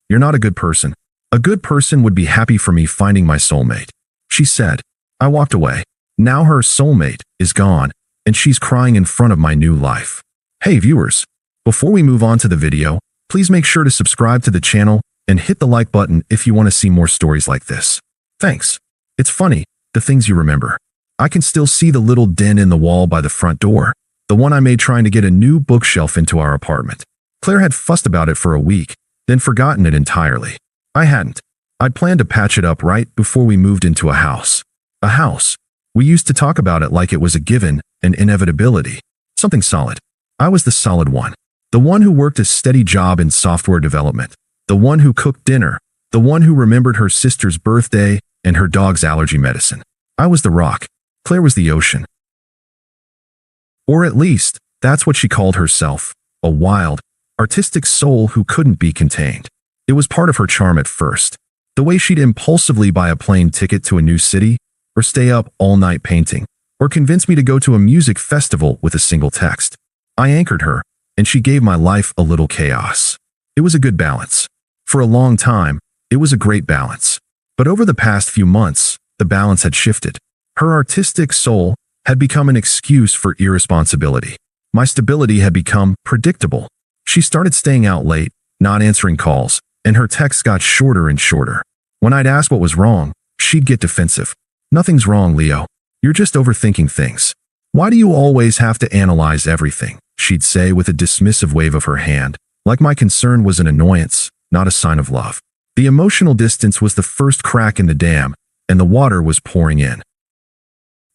You're not a good person. A good person would be happy for me finding my soulmate," she said. I walked away. Now her soulmate is gone, and she's crying in front of my new life. Hey viewers, before we move on to the video, please make sure to subscribe to the channel and hit the like button if you want to see more stories like this. Thanks. It's funny, the things you remember. I can still see the little den in the wall by the front door, the one I made trying to get a new bookshelf into our apartment. Claire had fussed about it for a week, then forgotten it entirely. I hadn't. I'd planned to patch it up right before we moved into a house. A house. We used to talk about it like it was a given, an inevitability. Something solid. I was the solid one. The one who worked a steady job in software development. The one who cooked dinner. The one who remembered her sister's birthday and her dog's allergy medicine. I was the rock. Claire was the ocean. Or at least, that's what she called herself. A wild, artistic soul who couldn't be contained. It was part of her charm at first. The way she'd impulsively buy a plane ticket to a new city, or stay up all night painting, or convince me to go to a music festival with a single text. I anchored her, and she gave my life a little chaos. It was a good balance. For a long time, it was a great balance. But over the past few months, the balance had shifted. Her artistic soul had become an excuse for irresponsibility. My stability had become predictable. She started staying out late, not answering calls, and her texts got shorter and shorter. When I'd ask what was wrong, she'd get defensive. "Nothing's wrong, Leo. You're just overthinking things. Why do you always have to analyze everything?" she'd say with a dismissive wave of her hand, like my concern was an annoyance, not a sign of love. The emotional distance was the first crack in the dam, and the water was pouring in.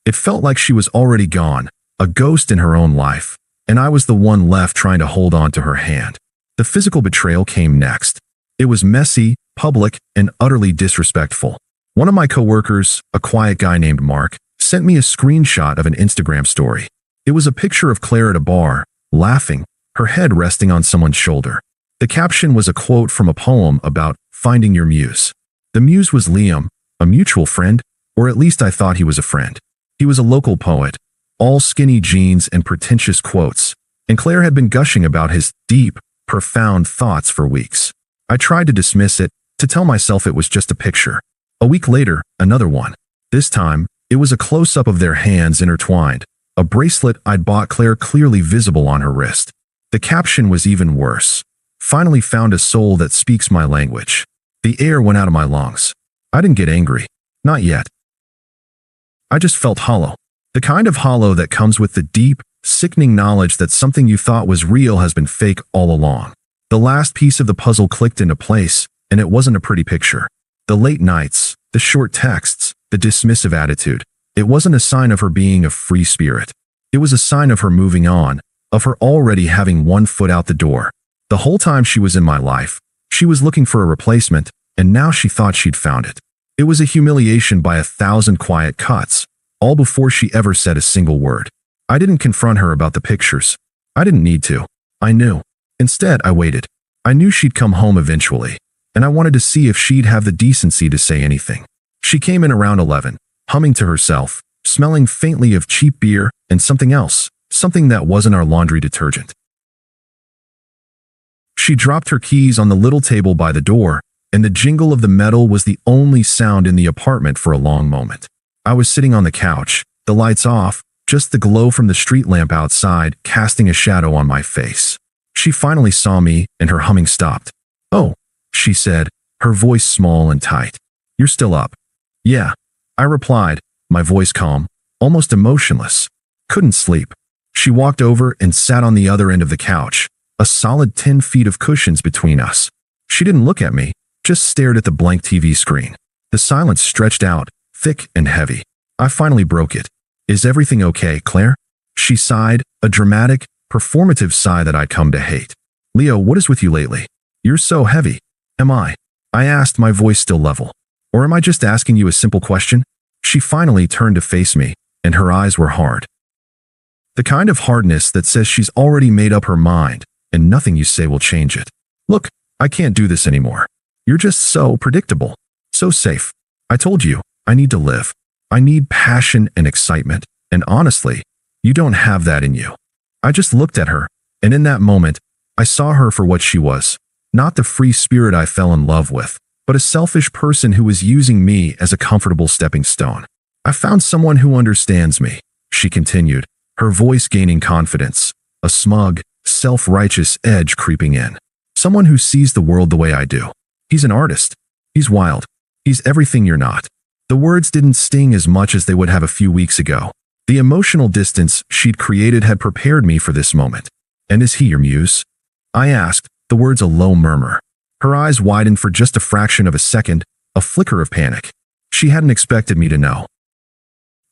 It felt like she was already gone, a ghost in her own life, and I was the one left trying to hold on to her hand. The physical betrayal came next. It was messy, public, and utterly disrespectful. One of my coworkers, a quiet guy named Mark, sent me a screenshot of an Instagram story. It was a picture of Claire at a bar, laughing, her head resting on someone's shoulder. The caption was a quote from a poem about finding your muse. The muse was Liam, a mutual friend, or at least I thought he was a friend. He was a local poet, all skinny jeans and pretentious quotes, and Claire had been gushing about his deep, profound thoughts for weeks. I tried to dismiss it, to tell myself it was just a picture. A week later, another one. This time, it was a close-up of their hands intertwined, a bracelet I'd bought Claire clearly visible on her wrist. The caption was even worse. "Finally found a soul that speaks my language." The air went out of my lungs. I didn't get angry. Not yet. I just felt hollow. The kind of hollow that comes with the deep, sickening knowledge that something you thought was real has been fake all along. The last piece of the puzzle clicked into place, and it wasn't a pretty picture. The late nights, the short texts, the dismissive attitude. It wasn't a sign of her being a free spirit. It was a sign of her moving on, of her already having one foot out the door. The whole time she was in my life, she was looking for a replacement, and now she thought she'd found it. It was a humiliation by 1,000 quiet cuts, all before she ever said a single word. I didn't confront her about the pictures. I didn't need to. I knew. Instead, I waited. I knew she'd come home eventually, and I wanted to see if she'd have the decency to say anything. She came in around 11, humming to herself, smelling faintly of cheap beer and something else, something that wasn't our laundry detergent. She dropped her keys on the little table by the door, and the jingle of the metal was the only sound in the apartment for a long moment. I was sitting on the couch, the lights off, just the glow from the street lamp outside casting a shadow on my face. She finally saw me, and her humming stopped. "Oh," she said, her voice small and tight. "You're still up?" "Yeah," I replied, my voice calm, almost emotionless. "Couldn't sleep." She walked over and sat on the other end of the couch, a solid 10 feet of cushions between us. She didn't look at me, just stared at the blank TV screen. The silence stretched out, thick and heavy. I finally broke it. "Is everything okay, Claire?" She sighed, a dramatic, performative sigh that I'd come to hate. "Leo, what is with you lately? You're so heavy." "Am I?" I asked, my voice still level. "Or am I just asking you a simple question?" She finally turned to face me, and her eyes were hard. The kind of hardness that says she's already made up her mind, and nothing you say will change it. "Look, I can't do this anymore. You're just so predictable, so safe. I told you, I need to live. I need passion and excitement, and honestly, you don't have that in you." I just looked at her, and in that moment, I saw her for what she was, not the free spirit I fell in love with, but a selfish person who was using me as a comfortable stepping stone. I found someone who understands me, she continued, her voice gaining confidence, a smug, self-righteous edge creeping in. Someone who sees the world the way I do. He's an artist. He's wild. He's everything you're not. The words didn't sting as much as they would have a few weeks ago. The emotional distance she'd created had prepared me for this moment. And is he your muse? I asked, the words a low murmur. Her eyes widened for just a fraction of a second, a flicker of panic. She hadn't expected me to know.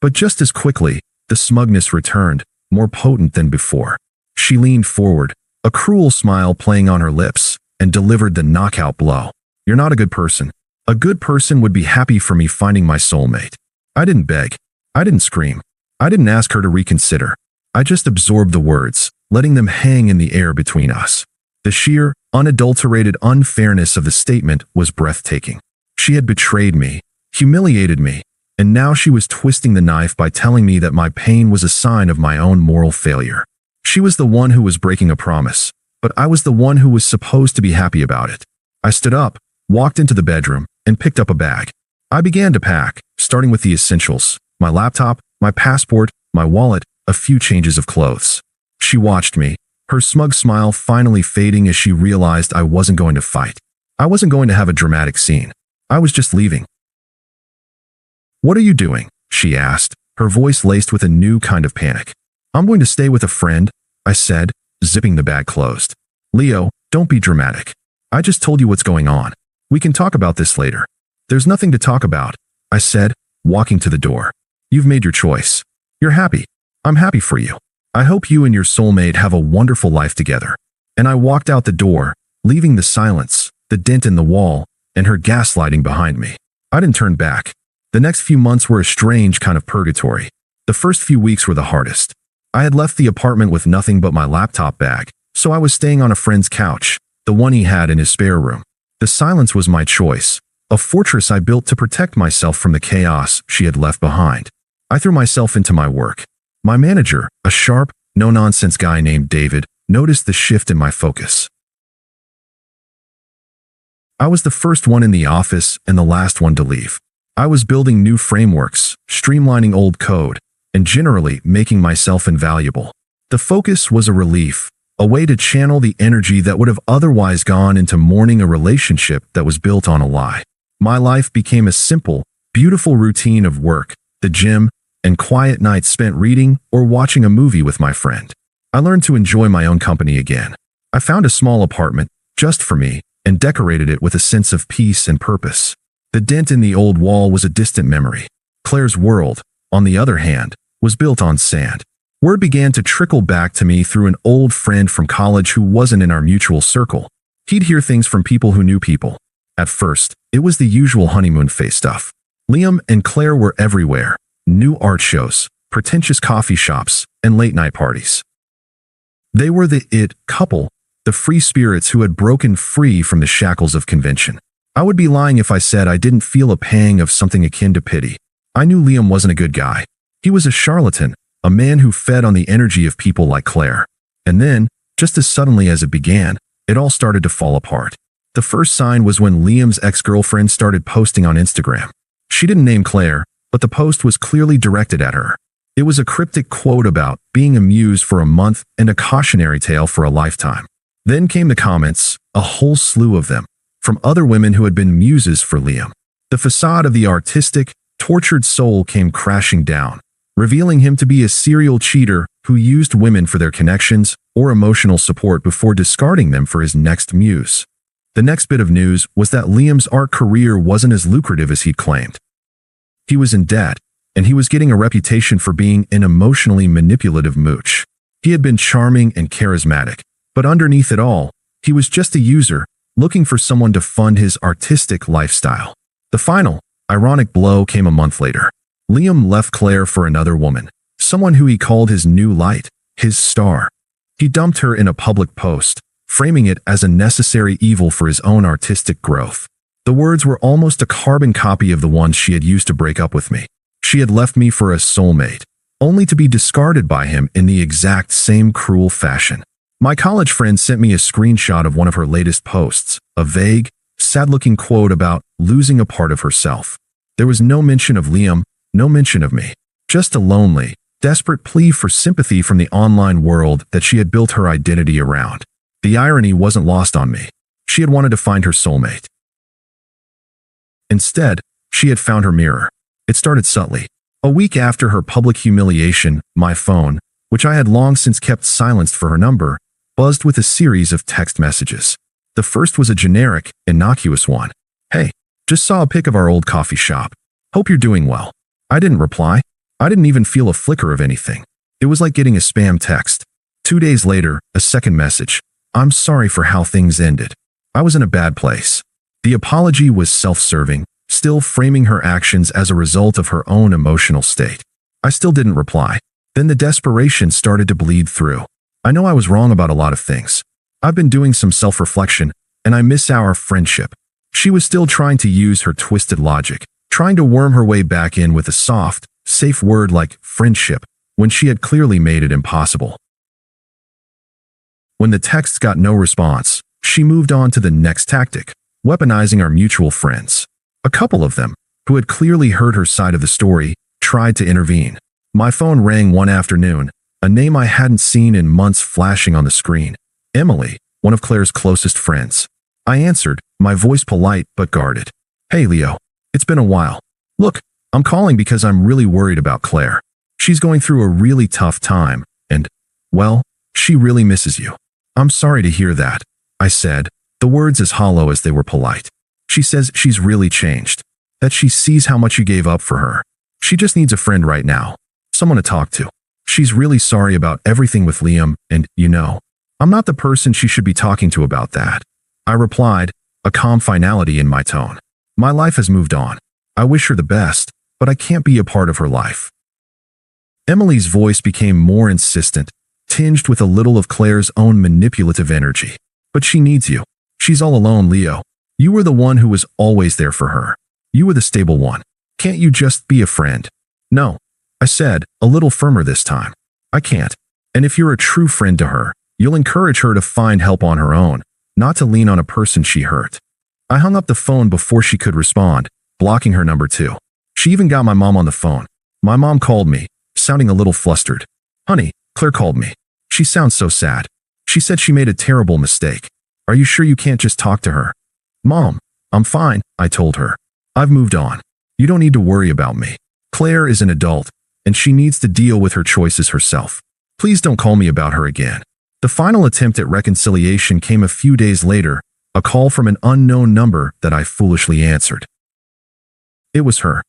But just as quickly, the smugness returned, more potent than before. She leaned forward, a cruel smile playing on her lips, and delivered the knockout blow. You're not a good person. A good person would be happy for me finding my soulmate. I didn't beg. I didn't scream. I didn't ask her to reconsider. I just absorbed the words, letting them hang in the air between us. The sheer, unadulterated unfairness of the statement was breathtaking. She had betrayed me, humiliated me, and now she was twisting the knife by telling me that my pain was a sign of my own moral failure. She was the one who was breaking a promise, but I was the one who was supposed to be happy about it. I stood up, walked into the bedroom, and picked up a bag. I began to pack, starting with the essentials, my laptop, my passport, my wallet, a few changes of clothes. She watched me, her smug smile finally fading as she realized I wasn't going to fight. I wasn't going to have a dramatic scene. I was just leaving. What are you doing? She asked, her voice laced with a new kind of panic. I'm going to stay with a friend, I said, zipping the bag closed. Leo, don't be dramatic. I just told you what's going on. We can talk about this later. There's nothing to talk about, I said, walking to the door. You've made your choice. You're happy. I'm happy for you. I hope you and your soulmate have a wonderful life together. And I walked out the door, leaving the silence, the dent in the wall, and her gaslighting behind me. I didn't turn back. The next few months were a strange kind of purgatory. The first few weeks were the hardest. I had left the apartment with nothing but my laptop bag, so I was staying on a friend's couch, the one he had in his spare room. The silence was my choice, a fortress I built to protect myself from the chaos she had left behind. I threw myself into my work. My manager, a sharp, no-nonsense guy named David, noticed the shift in my focus. I was the first one in the office and the last one to leave. I was building new frameworks, streamlining old code, and generally making myself invaluable. The focus was a relief, a way to channel the energy that would have otherwise gone into mourning a relationship that was built on a lie. My life became a simple, beautiful routine of work, the gym, and quiet nights spent reading or watching a movie with my friend. I learned to enjoy my own company again. I found a small apartment, just for me, and decorated it with a sense of peace and purpose. The dent in the old wall was a distant memory. Claire's world, on the other hand, was built on sand. Word began to trickle back to me through an old friend from college who wasn't in our mutual circle. He'd hear things from people who knew people. At first, it was the usual honeymoon phase stuff. Liam and Claire were everywhere. New art shows, pretentious coffee shops, and late-night parties. They were the it couple, the free spirits who had broken free from the shackles of convention. I would be lying if I said I didn't feel a pang of something akin to pity. I knew Liam wasn't a good guy. He was a charlatan, a man who fed on the energy of people like Claire. And then, just as suddenly as it began, it all started to fall apart. The first sign was when Liam's ex-girlfriend started posting on Instagram. She didn't name Claire, but the post was clearly directed at her. It was a cryptic quote about being a muse for a month and a cautionary tale for a lifetime. Then came the comments, a whole slew of them, from other women who had been muses for Liam. The facade of the artistic, tortured soul came crashing down, revealing him to be a serial cheater who used women for their connections or emotional support before discarding them for his next muse. The next bit of news was that Liam's art career wasn't as lucrative as he'd claimed. He was in debt, and he was getting a reputation for being an emotionally manipulative mooch. He had been charming and charismatic, but underneath it all, he was just a user, looking for someone to fund his artistic lifestyle. The final, ironic blow came a month later. Liam left Claire for another woman, someone who he called his new light, his star. He dumped her in a public post, framing it as a necessary evil for his own artistic growth. The words were almost a carbon copy of the ones she had used to break up with me. She had left me for a soulmate, only to be discarded by him in the exact same cruel fashion. My college friend sent me a screenshot of one of her latest posts, a vague, sad-looking quote about losing a part of herself. There was no mention of Liam, no mention of me. Just a lonely, desperate plea for sympathy from the online world that she had built her identity around. The irony wasn't lost on me. She had wanted to find her soulmate. Instead, she had found her mirror. It started subtly. A week after her public humiliation, my phone, which I had long since kept silenced for her number, buzzed with a series of text messages. The first was a generic, innocuous one. "Hey, just saw a pic of our old coffee shop. Hope you're doing well." I didn't reply. I didn't even feel a flicker of anything. It was like getting a spam text. 2 days later, a second message. "I'm sorry for how things ended. I was in a bad place." The apology was self-serving, still framing her actions as a result of her own emotional state. I still didn't reply. Then the desperation started to bleed through. I know I was wrong about a lot of things. I've been doing some self-reflection, and I miss our friendship. She was still trying to use her twisted logic, trying to worm her way back in with a soft, safe word like friendship, when she had clearly made it impossible. When the texts got no response, she moved on to the next tactic, weaponizing our mutual friends. A couple of them, who had clearly heard her side of the story, tried to intervene. My phone rang one afternoon, a name I hadn't seen in months flashing on the screen. Emily, one of Claire's closest friends. I answered, my voice polite but guarded. "Hey Leo, it's been a while. Look, I'm calling because I'm really worried about Claire. She's going through a really tough time, and, well, she really misses you." "I'm sorry to hear that," I said, the words as hollow as they were polite. "She says she's really changed, that she sees how much you gave up for her. She just needs a friend right now, someone to talk to. She's really sorry about everything with Liam, and, I'm not the person she should be talking to about that." I replied, a calm finality in my tone. "My life has moved on. I wish her the best, but I can't be a part of her life." Emily's voice became more insistent, tinged with a little of Claire's own manipulative energy. "But she needs you. She's all alone, Leo. You were the one who was always there for her. You were the stable one. Can't you just be a friend?" "No," I said, a little firmer this time. "I can't. And if you're a true friend to her, you'll encourage her to find help on her own, not to lean on a person she hurt." I hung up the phone before she could respond, blocking her number too. She even got my mom on the phone. My mom called me, sounding a little flustered. "Honey, Claire called me. She sounds so sad. She said she made a terrible mistake. Are you sure you can't just talk to her?" "Mom, I'm fine," I told her. "I've moved on. You don't need to worry about me. Claire is an adult, and she needs to deal with her choices herself. Please don't call me about her again." The final attempt at reconciliation came a few days later, a call from an unknown number that I foolishly answered. It was her.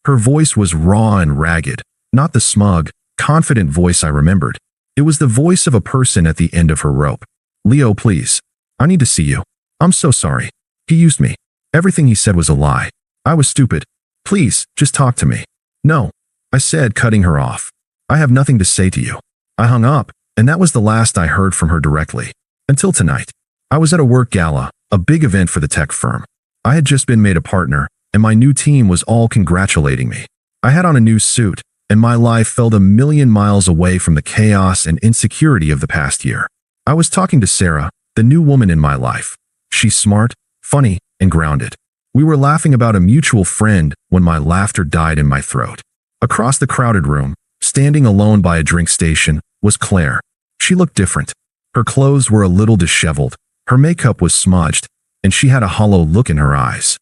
Her voice was raw and ragged, not the smug, confident voice I remembered. It was the voice of a person at the end of her rope. "Leo, please. I need to see you. I'm so sorry. He used me. Everything he said was a lie. I was stupid. Please, just talk to me." "No," I said, cutting her off. "I have nothing to say to you." I hung up, and that was the last I heard from her directly. Until tonight. I was at a work gala, a big event for the tech firm. I had just been made a partner, and my new team was all congratulating me. I had on a new suit, and my life felt a million miles away from the chaos and insecurity of the past year. I was talking to Sarah, the new woman in my life. She's smart, funny, and grounded. We were laughing about a mutual friend when my laughter died in my throat. Across the crowded room, standing alone by a drink station, was Claire. She looked different. Her clothes were a little disheveled, her makeup was smudged, and she had a hollow look in her eyes.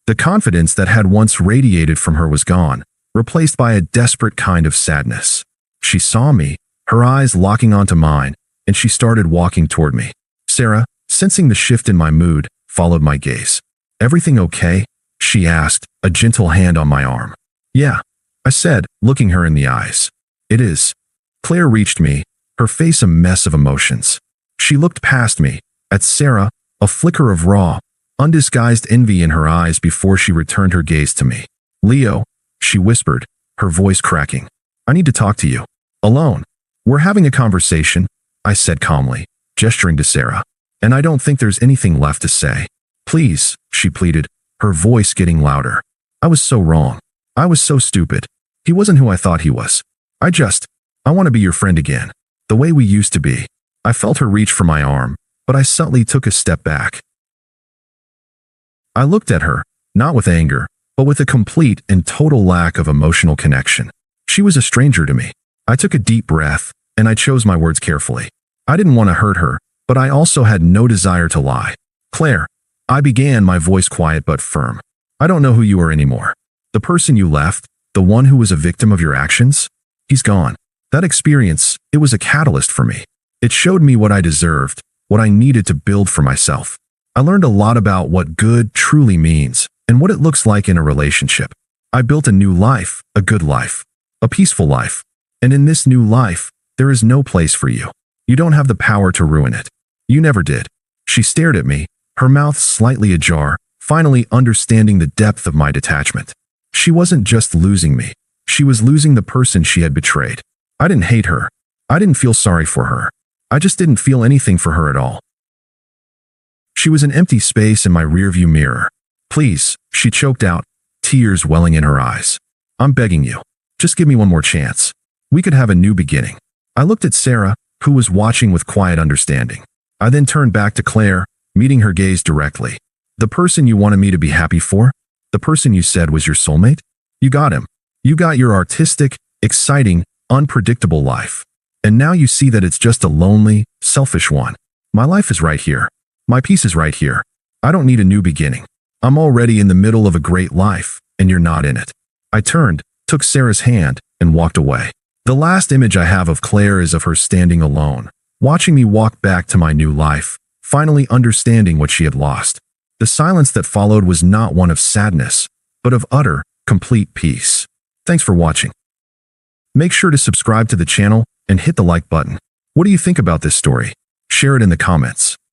The confidence that had once radiated from her was gone, replaced by a desperate kind of sadness. She saw me, her eyes locking onto mine, and she started walking toward me. Sarah, sensing the shift in my mood, followed my gaze. "Everything okay?" she asked, a gentle hand on my arm. "Yeah," I said, looking her in the eyes. "It is." Claire reached me, her face a mess of emotions. She looked past me, at Sarah, a flicker of raw, undisguised envy in her eyes before she returned her gaze to me. "Leo," she whispered, her voice cracking. "I need to talk to you. Alone." "We're having a conversation," I said calmly, gesturing to Sarah. "And I don't think there's anything left to say." "Please," she pleaded, her voice getting louder. "I was so wrong. I was so stupid. He wasn't who I thought he was. I want to be your friend again. The way we used to be." I felt her reach for my arm, but I subtly took a step back. I looked at her, not with anger, but with a complete and total lack of emotional connection. She was a stranger to me. I took a deep breath, and I chose my words carefully. I didn't want to hurt her, but I also had no desire to lie. Claire, I began, my voice quiet but firm. I don't know who you are anymore. The person you left, the one who was a victim of your actions, he's gone. That experience, it was a catalyst for me. It showed me what I deserved, what I needed to build for myself. I learned a lot about what good truly means and what it looks like in a relationship. I built a new life, a good life, a peaceful life. And in this new life, there is no place for you. You don't have the power to ruin it. You never did. She stared at me, her mouth slightly ajar, finally understanding the depth of my detachment. She wasn't just losing me. She was losing the person she had betrayed. I didn't hate her. I didn't feel sorry for her. I just didn't feel anything for her at all. She was an empty space in my rearview mirror. Please, she choked out, tears welling in her eyes. I'm begging you. Just give me one more chance. We could have a new beginning. I looked at Sarah, who was watching with quiet understanding. I then turned back to Claire, meeting her gaze directly. The person you wanted me to be happy for? The person you said was your soulmate? You got him. You got your artistic, exciting, unpredictable life. And now you see that it's just a lonely, selfish one. My life is right here. My peace is right here. I don't need a new beginning. I'm already in the middle of a great life, and you're not in it. I turned, took Sarah's hand, and walked away. The last image I have of Claire is of her standing alone, watching me walk back to my new life, finally understanding what she had lost. The silence that followed was not one of sadness, but of utter, complete peace. Thanks for watching. Make sure to subscribe to the channel and hit the like button. What do you think about this story? Share it in the comments.